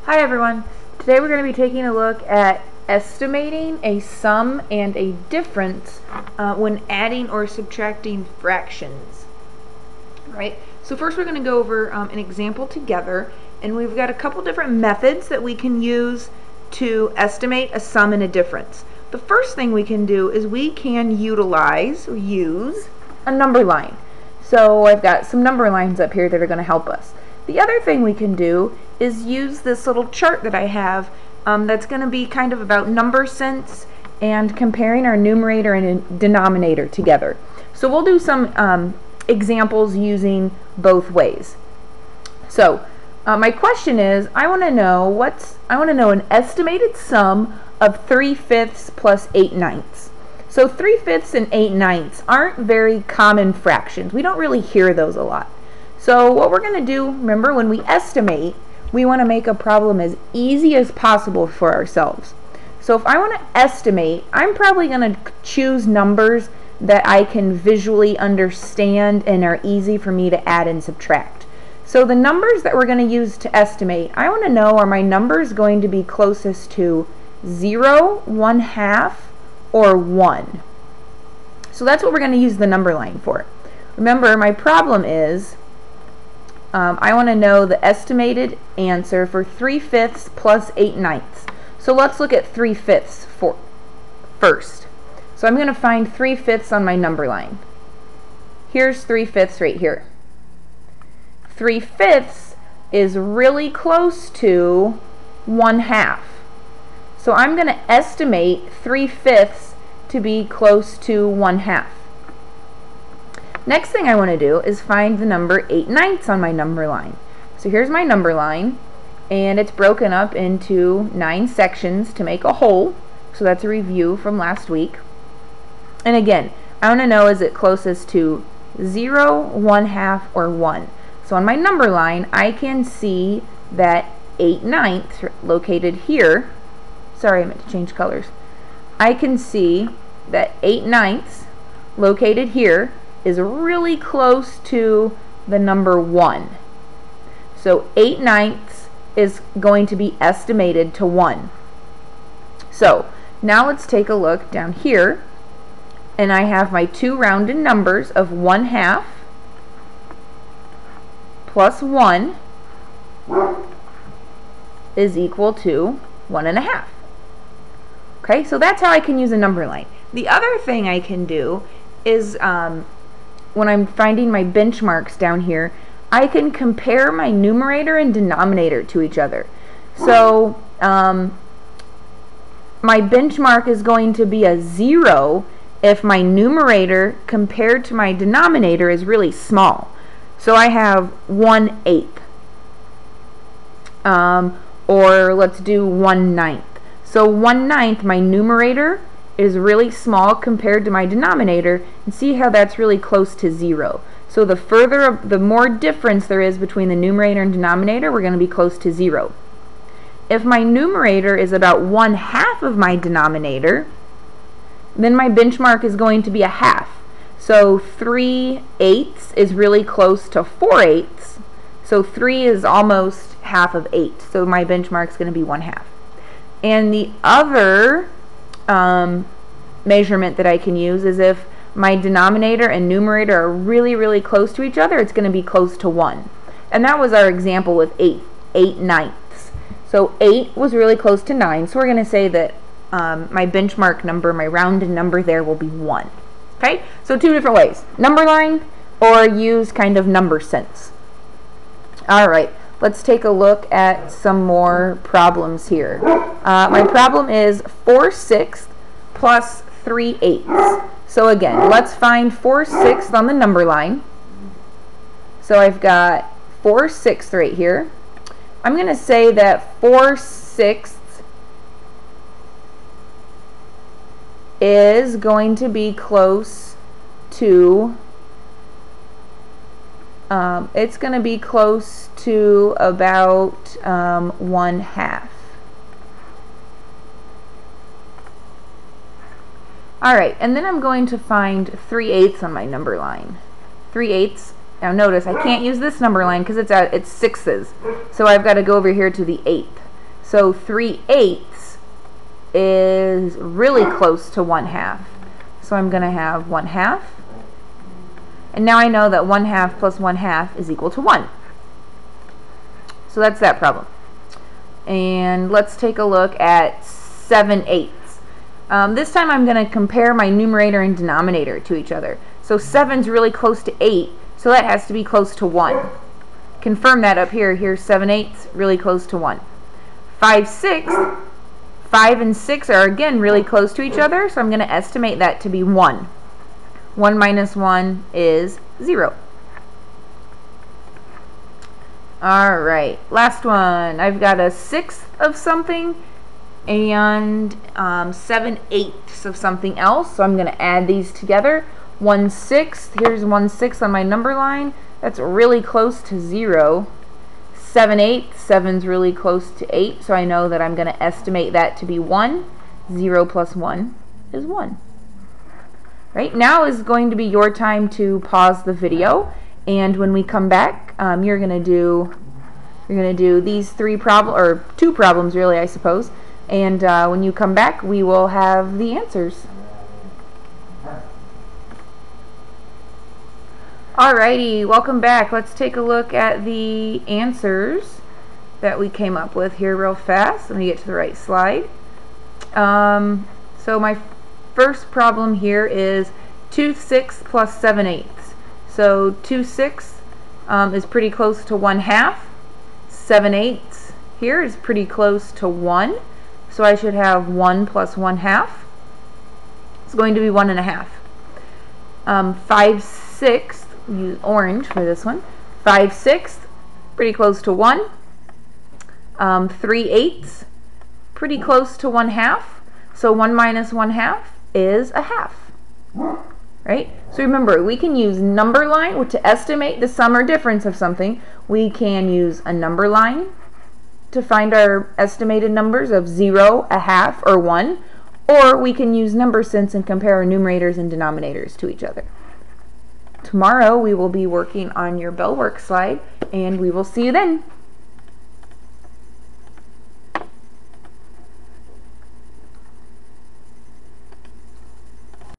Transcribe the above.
Hi everyone. Today we're going to be taking a look at estimating a sum and a difference when adding or subtracting fractions. Right? So first we're going to go over an example together, and we've got a couple different methods that we can use to estimate a sum and a difference. The first thing we can do is we can use a number line. So I've got some number lines up here that are going to help us. The other thing we can do is use this little chart that I have that's going to be kind of about number sense and comparing our numerator and denominator together. So we'll do some examples using both ways. So my question is, I want to know an estimated sum of 3/5 plus 8/9. So 3/5 and 8/9 aren't very common fractions. We don't really hear those a lot. So what we're going to do, remember, when we estimate, we want to make a problem as easy as possible for ourselves. So if I want to estimate, I'm probably going to choose numbers that I can visually understand and are easy for me to add and subtract. So the numbers that we're going to use to estimate, I want to know, are my numbers going to be closest to 0, 1/2, or 1? So that's what we're going to use the number line for. Remember, my problem is I want to know the estimated answer for 3/5 plus 8/9. So let's look at 3/5 first. So I'm going to find 3/5 on my number line. Here's 3/5 right here. 3/5 is really close to 1/2. So I'm going to estimate 3/5 to be close to 1/2. Next thing I want to do is find the number 8/9 on my number line. So here's my number line, and it's broken up into 9 sections to make a whole. So that's a review from last week. And again, I want to know, is it closest to 0, 1/2, or 1? So on my number line, I can see that 8/9 located here. Sorry, I meant to change colors. I can see that 8/9 located here is really close to the number 1. So 8/9 is going to be estimated to 1. So now let's take a look down here, and I have my two rounded numbers of 1/2 plus 1 is equal to 1/2. Okay, so that's how I can use a number line. The other thing I can do is when I'm finding my benchmarks down here, I can compare my numerator and denominator to each other. So my benchmark is going to be a 0 if my numerator compared to my denominator is really small. So I have 1/8. Or let's do 1/9. So 1/9, my numerator is really small compared to my denominator, and see how that's really close to 0. So the more difference there is between the numerator and denominator, we're going to be close to 0. If my numerator is about 1/2 of my denominator, then my benchmark is going to be a half. So 3/8 is really close to 4/8. So 3 is almost half of 8. So my benchmark is going to be 1/2. And the other measurement that I can use is if my denominator and numerator are really, really close to each other, it's going to be close to 1. And that was our example with 8/9. So 8 was really close to 9, so we're going to say that my benchmark number, my rounded number there, will be 1. Okay, so two different ways: number line or use kind of number sense. Alright, let's take a look at some more problems here. My problem is 4/6 plus 3/8. So again, let's find 4/6 on the number line. So I've got 4/6 right here. I'm going to say that 4/6 is going to be close to it's going to be close to about 1/2. Alright, and then I'm going to find 3/8 on my number line. 3/8 Now notice I can't use this number line because it's sixes. So I've got to go over here to the eighth. So 3/8 is really close to 1/2. So I'm going to have 1/2. And now I know that 1/2 plus 1/2 is equal to 1. So that's that problem. And let's take a look at 7/8. This time I'm going to compare my numerator and denominator to each other. So 7's really close to 8, so that has to be close to 1. Confirm that up here. Here's 7/8, really close to 1. 5/6, 5 and 6 are again really close to each other, so I'm going to estimate that to be 1. 1 minus 1 is 0. Alright, last one. I've got a 1/6 of something and 7/8 of something else, so I'm going to add these together. 1/6, here's 1/6 on my number line. That's really close to 0. 7/8, 7's really close to 8, so I know that I'm going to estimate that to be 1. 0 plus 1 is 1. Right, now is going to be your time to pause the video, and when we come back, you're going to do these two problems really, I suppose, and when you come back we will have the answers. Alrighty, welcome back. Let's take a look at the answers that we came up with here real fast. Let me get to the right slide. So my first problem here is 2/6 plus 7/8. So 2/6 is pretty close to 1/2. 7/8 here is pretty close to 1. So I should have 1 plus 1/2. It's going to be 1 1/2. 5/6, use orange for this one. 5/6, pretty close to 1. 3/8, pretty close to 1/2. So 1 minus 1/2 is 1/2. Right? So remember, we can use number line to estimate the sum or difference of something. We can use a number line to find our estimated numbers of 0, 1/2, or 1. Or we can use number sense and compare our numerators and denominators to each other. Tomorrow we will be working on your bell work slide, and we will see you then.